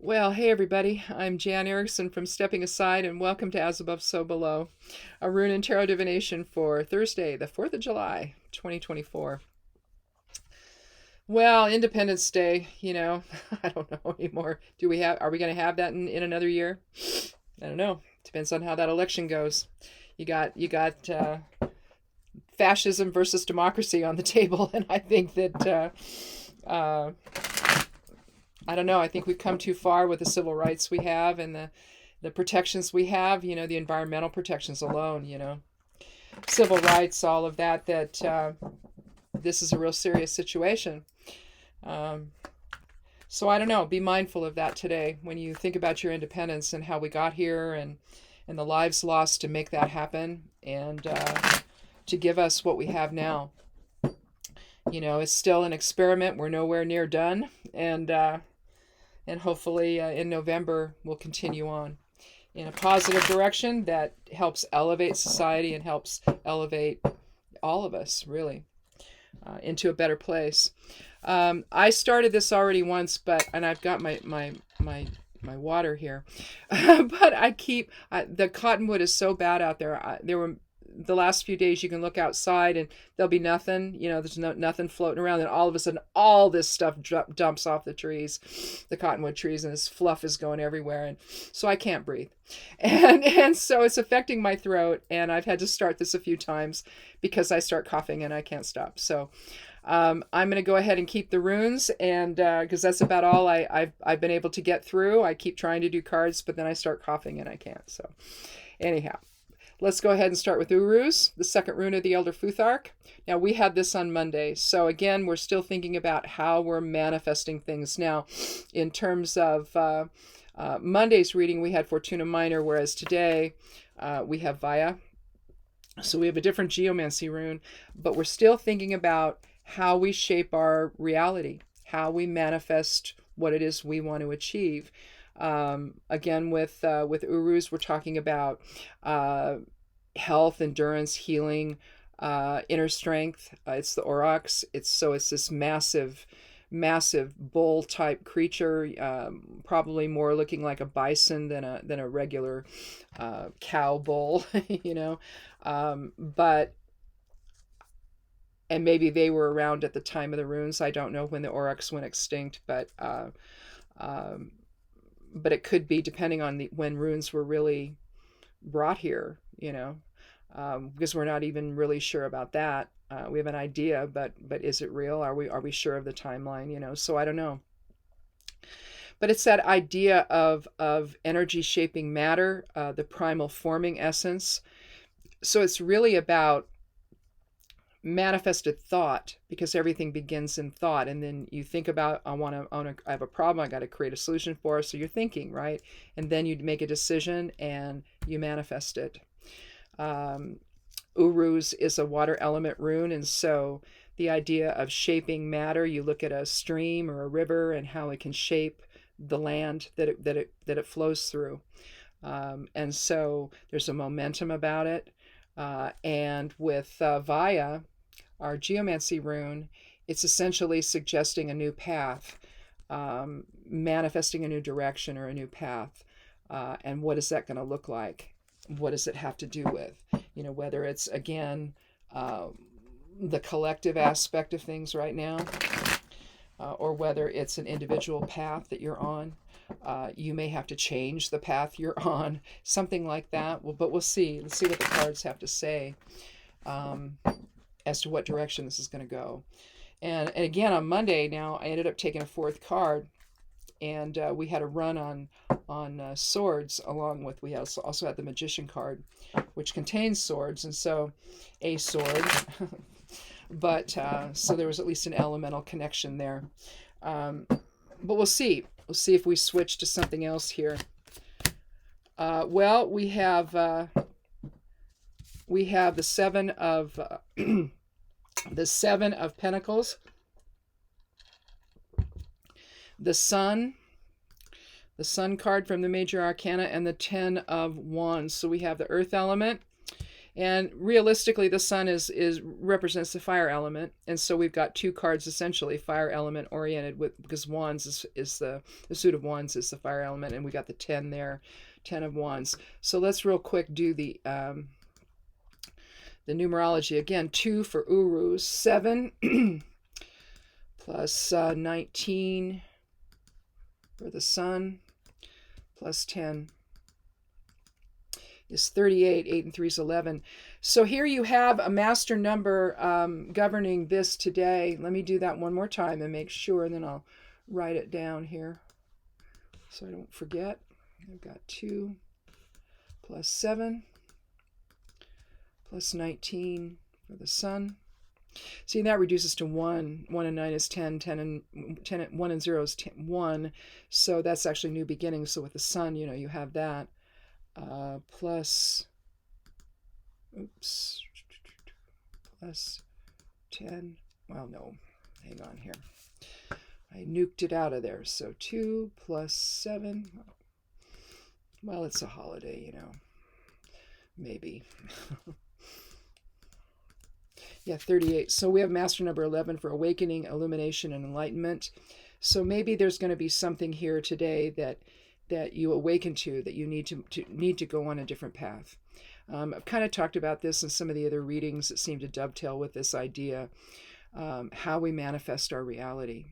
Well, hey everybody, I'm Jan Erickson from Stepping Aside, and welcome to As Above, So Below, a rune and tarot divination for Thursday, the 4th of July, 2024. Well, Independence Day, I don't know anymore. Are we going to have that in another year? I don't know. Depends on how that election goes. You got fascism versus democracy on the table, and I think that I don't know. I think we've come too far with the civil rights we have and the protections we have, the environmental protections alone, civil rights, all of that this is a real serious situation. Um, so I don't know. Be mindful of that today when you think about your independence and how we got here and the lives lost to make that happen and to give us what we have now. It's still an experiment. We're nowhere near done. And hopefully in November we'll continue on in a positive direction that helps elevate society and helps elevate all of us really into a better place. I started this already once, and I've got my water here, but the cottonwood is so bad out there. There were the last few days you can look outside and there'll be nothing, there's nothing floating around, and all of a sudden all this stuff dumps off the trees, the cottonwood trees, and this fluff is going everywhere, and so I can't breathe, and so it's affecting my throat, and I've had to start this a few times because I start coughing and I can't stop. So I'm going to go ahead and keep the runes, and because that's about all I've been able to get through. I keep trying to do cards, but then I start coughing and I can't. So anyhow, let's go ahead and start with Uruz, the second rune of the Elder Futhark. Now, we had this on Monday. So again, we're still thinking about how we're manifesting things. Now, in terms of Monday's reading, we had Fortuna Minor, whereas today we have Vaya. So we have a different Geomancy rune, but we're still thinking about how we shape our reality, how we manifest what it is we want to achieve. Again, with Uruz, we're talking about health, endurance, healing, inner strength. It's the aurochs. It's this massive bull type creature, probably more looking like a bison than a regular cow bull, but. And maybe they were around at the time of the runes. I don't know when the aurochs went extinct, but it could be depending on when runes were really brought here, because we're not even really sure about that. We have an idea, but is it real? Are we sure of the timeline? So I don't know. But it's that idea of energy shaping matter, the primal forming essence. So it's really about manifested thought, because everything begins in thought, and then you think about I have a problem, I got to create a solution for it. So you're thinking, right, and then you make a decision and you manifest it. Uruz is a water element rune, and so the idea of shaping matter, you look at a stream or a river and how it can shape the land that it flows through, and so there's a momentum about it. And with Vaya, our Geomancy rune, it's essentially suggesting a new path, manifesting a new direction or a new path. And what is that going to look like? What does it have to do with? Whether it's, again, the collective aspect of things right now, or whether it's an individual path that you're on. You may have to change the path you're on, something like that. Well, but we'll see. Let's see what the cards have to say as to what direction this is going to go. And again, on Monday, now I ended up taking a fourth card, and we had a run on swords, along with we also had the Magician card, which contains swords, and so a sword. But so there was at least an elemental connection there. But we'll see. We'll see if we switch to something else here. Well, we have the seven of the Seven of Pentacles, the Sun card from the Major Arcana, and the Ten of Wands. So we have the Earth element, And realistically, the sun is represents the fire element, and so we've got two cards essentially fire element oriented with, because wands is the suit of wands is the fire element, and we got the 10 there, 10 of wands. So let's real quick do the numerology again. 2 for Uru, 7 plus 19 for the sun, plus 10 is 38. 8 and 3 is 11. So here you have a master number governing this today. Let me do that one more time and make sure, and then I'll write it down here so I don't forget. I've got 2 plus 7 plus 19 for the sun. See, that reduces to 1. 1 and 9 is 10. 10 and 10, 1 and 0 is 10, 1. So that's actually new beginnings. So with the sun, you have that. Plus 10. Well, no, hang on here. I nuked it out of there. So 2 plus 7. Well, it's a holiday, maybe. Yeah, 38. So we have master number 11 for awakening, illumination, and enlightenment. So maybe there's going to be something here today that you awaken to, that you need to go on a different path. I've kind of talked about this in some of the other readings that seem to dovetail with this idea. How we manifest our reality.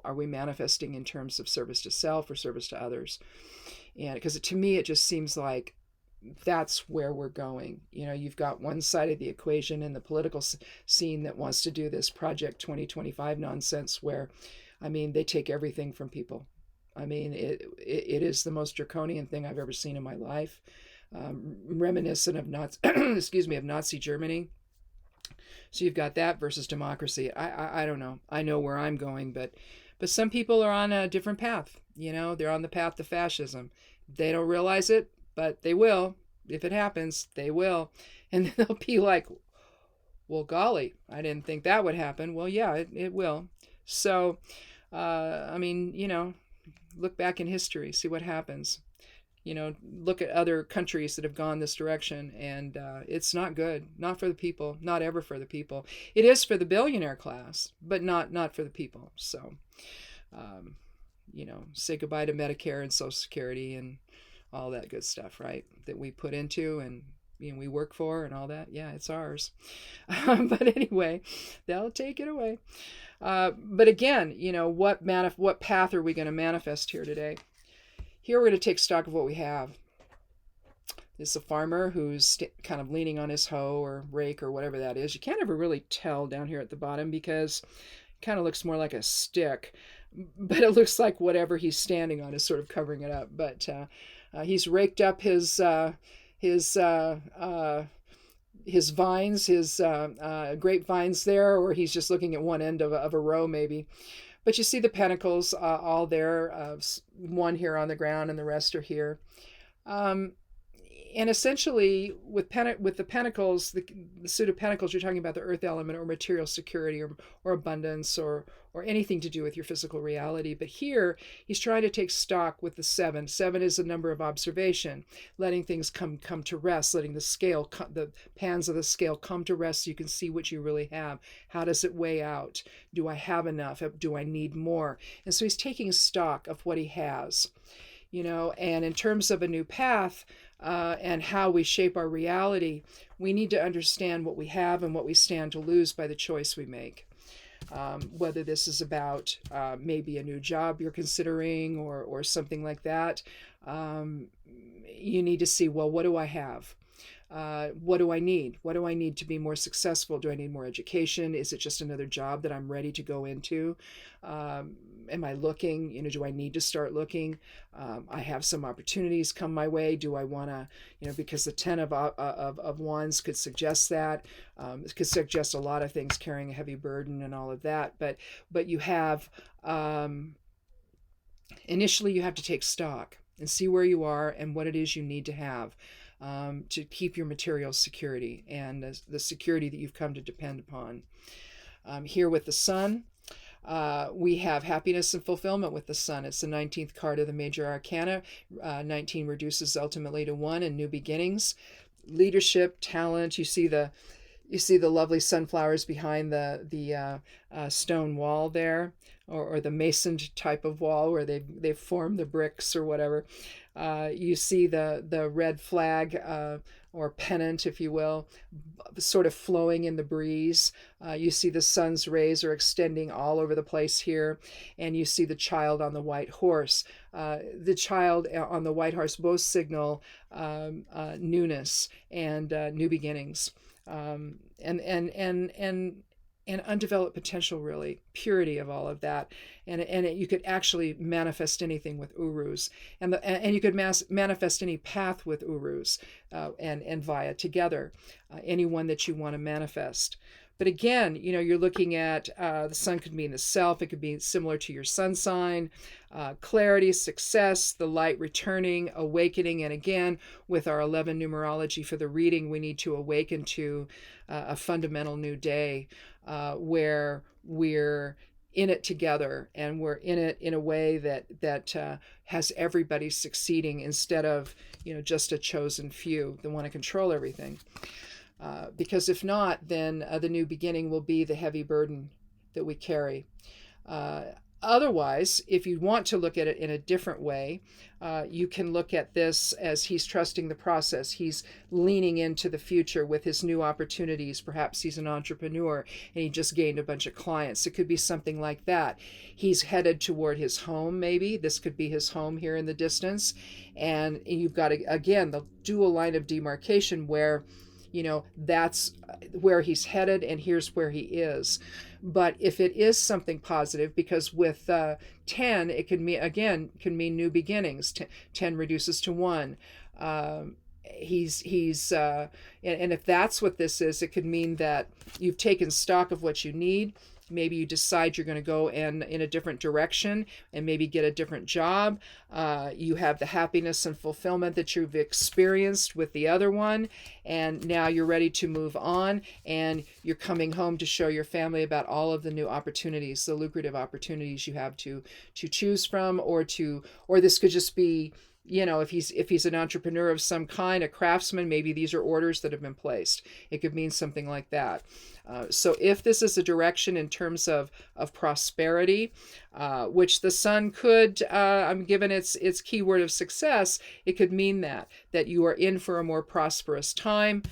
Are we manifesting in terms of service to self or service to others? And because to me, it just seems like that's where we're going. You've got one side of the equation in the political scene that wants to do this Project 2025 nonsense where, they take everything from people. It is the most draconian thing I've ever seen in my life, reminiscent of Nazi Germany. So you've got that versus democracy. I don't know. I know where I'm going, but some people are on a different path. They're on the path to fascism. They don't realize it, but they will. If it happens, they will. And they'll be like, well, golly, I didn't think that would happen. Well, yeah, it will. So, look back in history, see what happens. Look at other countries that have gone this direction, and it's not good. Not for the people. Not ever for the people. It is for the billionaire class, but not for the people. So, say goodbye to Medicare and Social Security and all that good stuff, right? That we put into and we work for and all that. Yeah, it's ours. But anyway, they'll take it away. But again, what path are we going to manifest here today? Here we're going to take stock of what we have. This is a farmer who's kind of leaning on his hoe or rake or whatever that is. You can't ever really tell down here at the bottom because it kind of looks more like a stick, but it looks like whatever he's standing on is sort of covering it up. But he's raked up his vines, his grapevines there, or he's just looking at one end of a row maybe. But you see the pentacles all there, one here on the ground and the rest are here. And essentially, with the pentacles, the suit of pentacles, you're talking about the earth element or material security or abundance or anything to do with your physical reality. But here, he's trying to take stock with the 7. 7 is a number of observation, letting things come to rest, letting the pans of the scale come to rest so you can see what you really have. How does it weigh out? Do I have enough? Do I need more? And so he's taking stock of what he has. And in terms of a new path and how we shape our reality, we need to understand what we have and what we stand to lose by the choice we make. Whether this is about maybe a new job you're considering or something like that, you need to see, well, what do I have? What do I need? What do I need to be more successful? Do I need more education? Is it just another job that I'm ready to go into? Am I looking? Do I need to start looking? I have some opportunities come my way. Do I want to, because the 10 of wands could suggest that. It could suggest a lot of things, carrying a heavy burden and all of that. But you have, initially you have to take stock and see where you are and what it is you need to have. To keep your material security and the security that you've come to depend upon. Here with the sun, we have happiness and fulfillment with the sun. It's the 19th card of the major arcana. 19 reduces ultimately to 1 and new beginnings. leadership, talent. You see the lovely sunflowers behind the stone wall there, or the masoned type of wall where they form the bricks or whatever. You see the red flag, or pennant, if you will, sort of flowing in the breeze. You see the sun's rays are extending all over the place here, and you see the child on the white horse. The child on the white horse both signal newness and new beginnings, and undeveloped potential, really, purity of all of that. You could actually manifest anything with urus, and you could manifest any path with urus and vaya together, any one that you want to manifest. But again, you're looking at the sun could mean the self. It could be similar to your sun sign, clarity, success, the light returning, awakening. And again, with our 11 numerology for the reading, we need to awaken to a fundamental new day where we're in it together, and we're in it in a way that has everybody succeeding instead of just a chosen few that want to control everything. Because if not, then the new beginning will be the heavy burden that we carry. Otherwise, if you want to look at it in a different way, you can look at this as he's trusting the process. He's leaning into the future with his new opportunities. Perhaps he's an entrepreneur and he just gained a bunch of clients. It could be something like that. He's headed toward his home, maybe. This could be his home here in the distance. And you've got, again, the dual line of demarcation where that's where he's headed and here's where he is. But if it is something positive, because with 10, it can mean new beginnings. 10 reduces to 1. And if that's what this is, it could mean that you've taken stock of what you need. Maybe you decide you're going to go in a different direction and maybe get a different job. You have the happiness and fulfillment that you've experienced with the other one, and now you're ready to move on, and you're coming home to show your family about all of the new opportunities, the lucrative opportunities you have to choose from, or this could just be, if he's an entrepreneur of some kind, a craftsman, maybe these are orders that have been placed. It could mean something like that. So if this is a direction in terms of prosperity, which the sun could, I'm given its keyword of success, it could mean that you are in for a more prosperous time,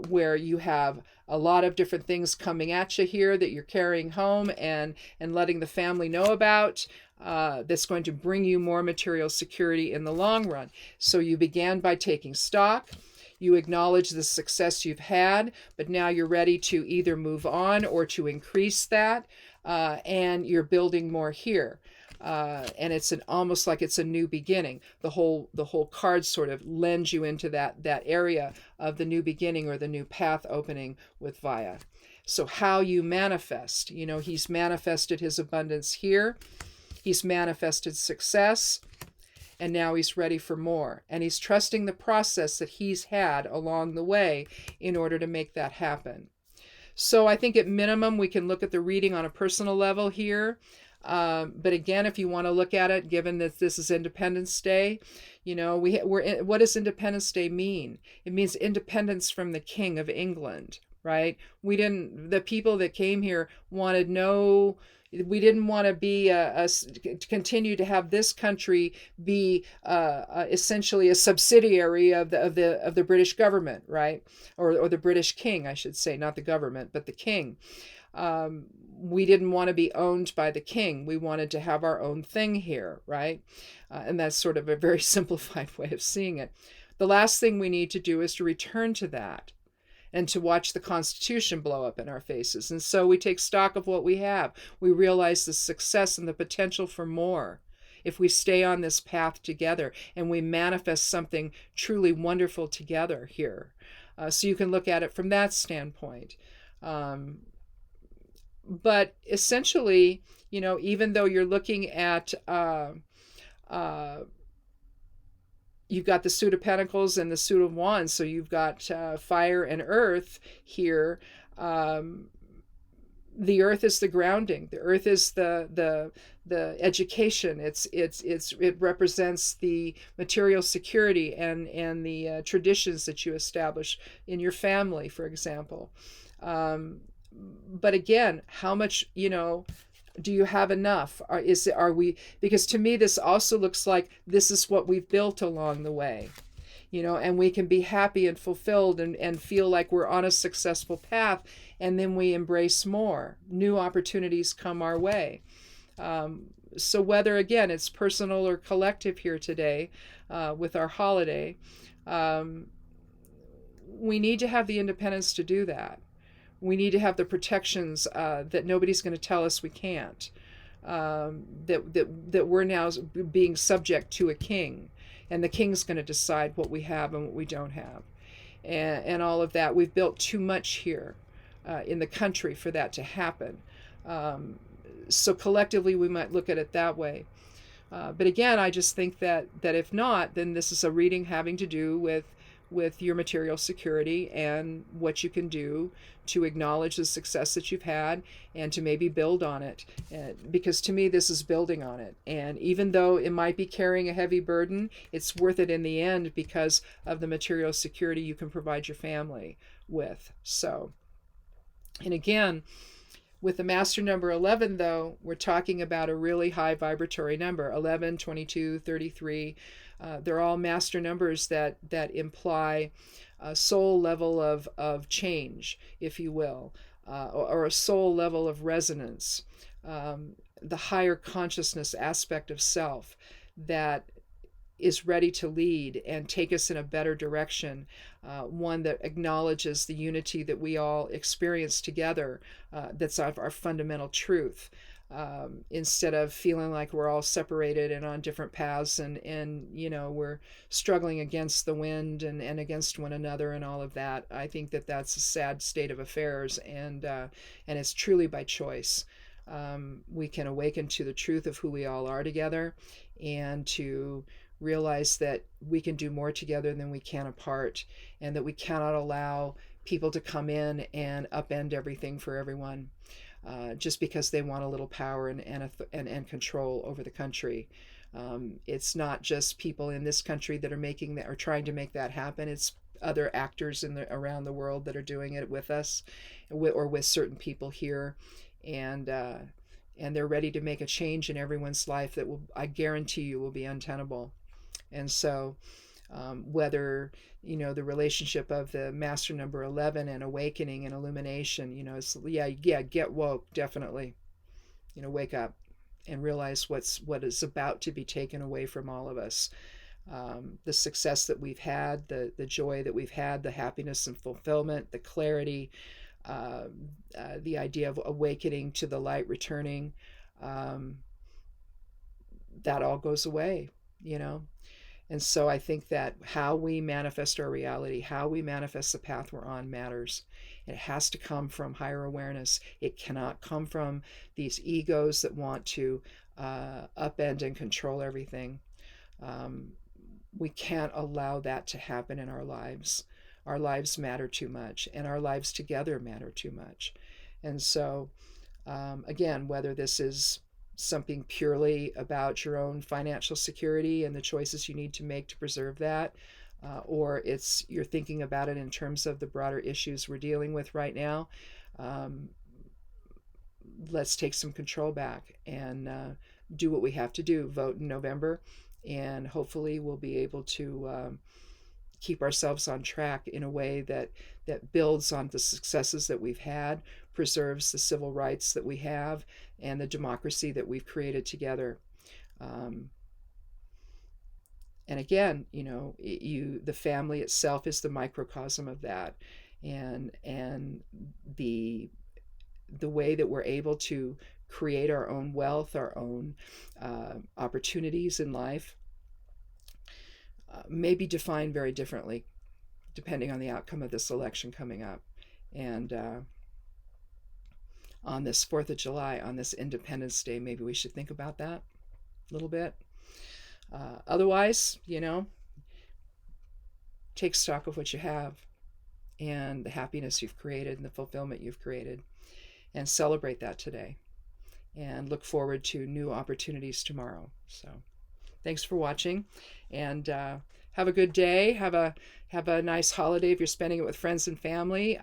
where you have a lot of different things coming at you here that you're carrying home and letting the family know about. That's going to bring you more material security in the long run. So you began by taking stock. You acknowledge the success you've had, but now you're ready to either move on or to increase that, and you're building more here. And it's almost like it's a new beginning. The whole card sort of lends you into that area of the new beginning or the new path opening with Vaya. So how you manifest, he's manifested his abundance here. He's manifested success. And now he's ready for more. And he's trusting the process that he's had along the way in order to make that happen. So I think at minimum, we can look at the reading on a personal level here. But again, if you want to look at it, given that this is Independence Day, what does Independence Day mean? It means independence from the King of England, right? The people that came here we didn't want to be to continue to have this country be essentially a subsidiary of the British government, right? Or the British king, I should say, not the government, but the king. We didn't want to be owned by the king. We wanted to have our own thing here, right? And that's sort of a very simplified way of seeing it. The last thing we need to do is to return to that, and to watch the Constitution blow up in our faces. And so we take stock of what we have. We realize the success and the potential for more if we stay on this path together and we manifest something truly wonderful together here. So you can look at it from that standpoint. But essentially, even though you're looking at you've got the suit of pentacles and the suit of wands, so you've got fire and earth here. The earth is the grounding. The earth is the education. It represents the material security and the traditions that you establish in your family, for example. But again, how much, do you have enough? Are we, because to me this also looks like this is what we've built along the way, and we can be happy and fulfilled and feel like we're on a successful path, and then we embrace more. New opportunities come our way. So whether, again, it's personal or collective here today with our holiday, we need to have the independence to do that. We need to have the protections that nobody's going to tell us we can't. That we're now being subject to a king, and the king's going to decide what we have and what we don't have, and all of that. We've built too much here in the country for that to happen. So collectively, we might look at it that way. But again, I just think that if not, then this is a reading having to do with your material security and what you can do to acknowledge the success that you've had and to maybe build on it. Because to me, this is building on it. And even though it might be carrying a heavy burden, it's worth it in the end because of the material security you can provide your family with. So, and again, with the master number 11, though, we're talking about a really high vibratory number, 11, 22, 33. They're all master numbers that imply a soul level of change, if you will, or a soul level of resonance, the higher consciousness aspect of self that is ready to lead and take us in a better direction, one that acknowledges the unity that we all experience together, that's our fundamental truth, instead of feeling like we're all separated and on different paths and we're struggling against the wind and against one another and all of that. I think that that's a sad state of affairs, and it's truly by choice. We can awaken to the truth of who we all are together, and to realize that we can do more together than we can apart, and that we cannot allow people to come in and upend everything for everyone, just because they want a little power and control over the country. It's not just people in this country that are making that, or trying to make that happen. It's other actors around the world that are doing it with us, or with certain people here, and they're ready to make a change in everyone's life that will, I guarantee you, will be untenable. And so whether, the relationship of the master number 11 and awakening and illumination, it's, get woke, definitely, wake up and realize what is about to be taken away from all of us. The success that we've had, the joy that we've had, the happiness and fulfillment, the clarity, the idea of awakening to the light returning, that all goes away, And so I think that how we manifest our reality, how we manifest the path we're on, matters. It has to come from higher awareness. It cannot come from these egos that want to upend and control everything. We can't allow that to happen in our lives. Our lives matter too much, and our lives together matter too much. And so, again, whether this is something purely about your own financial security and the choices you need to make to preserve that, or you're thinking about it in terms of the broader issues we're dealing with right now, let's take some control back and do what we have to do. Vote in November, and hopefully we'll be able to keep ourselves on track in a way that builds on the successes that we've had, preserves the civil rights that we have, and the democracy that we've created together. And again, the family itself is the microcosm of that, and the way that we're able to create our own wealth, our own opportunities in life, may be defined very differently depending on the outcome of this election coming up. And on this 4th of July, on this Independence Day, maybe we should think about that a little bit. Otherwise, take stock of what you have and the happiness you've created and the fulfillment you've created. and celebrate that today, and look forward to new opportunities tomorrow. So thanks for watching, and have a good day. Have a nice holiday if you're spending it with friends and family.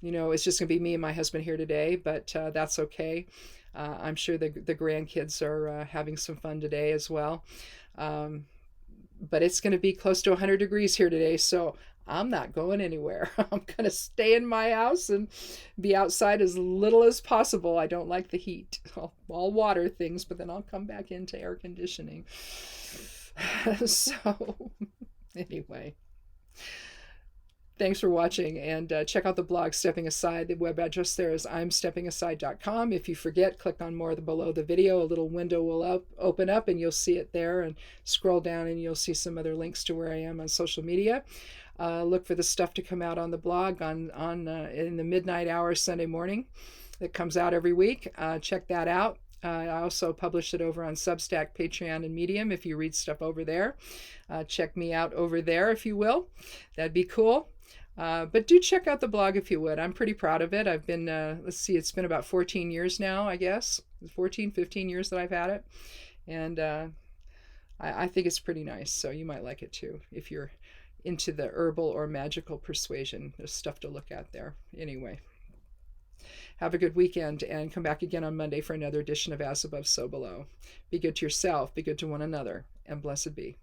It's just going to be me and my husband here today, but that's okay. I'm sure the grandkids are having some fun today as well. But it's going to be close to 100 degrees here today, so I'm not going anywhere. I'm going to stay in my house and be outside as little as possible. I don't like the heat. I'll water things, but then I'll come back into air conditioning. So anyway, thanks for watching, and check out the blog Stepping Aside. The web address there is imsteppingaside.com. If you forget, click on more below the video. A little window will open up and you'll see it there, and scroll down and you'll see some other links to where I am on social media. Look for the stuff to come out on the blog in the midnight hour Sunday morning. It comes out every week. Check that out. I also publish it over on Substack, Patreon, and Medium. If you read stuff over there, check me out over there if you will. That'd be cool. But do check out the blog if you would. I'm pretty proud of it. I've been, it's been about 14 years now, I guess. 15 years that I've had it. And I think it's pretty nice. So you might like it too. If you're into the herbal or magical persuasion, there's stuff to look at there. Anyway, have a good weekend, and come back again on Monday for another edition of As Above, So Below. Be good to yourself, be good to one another, and blessed be.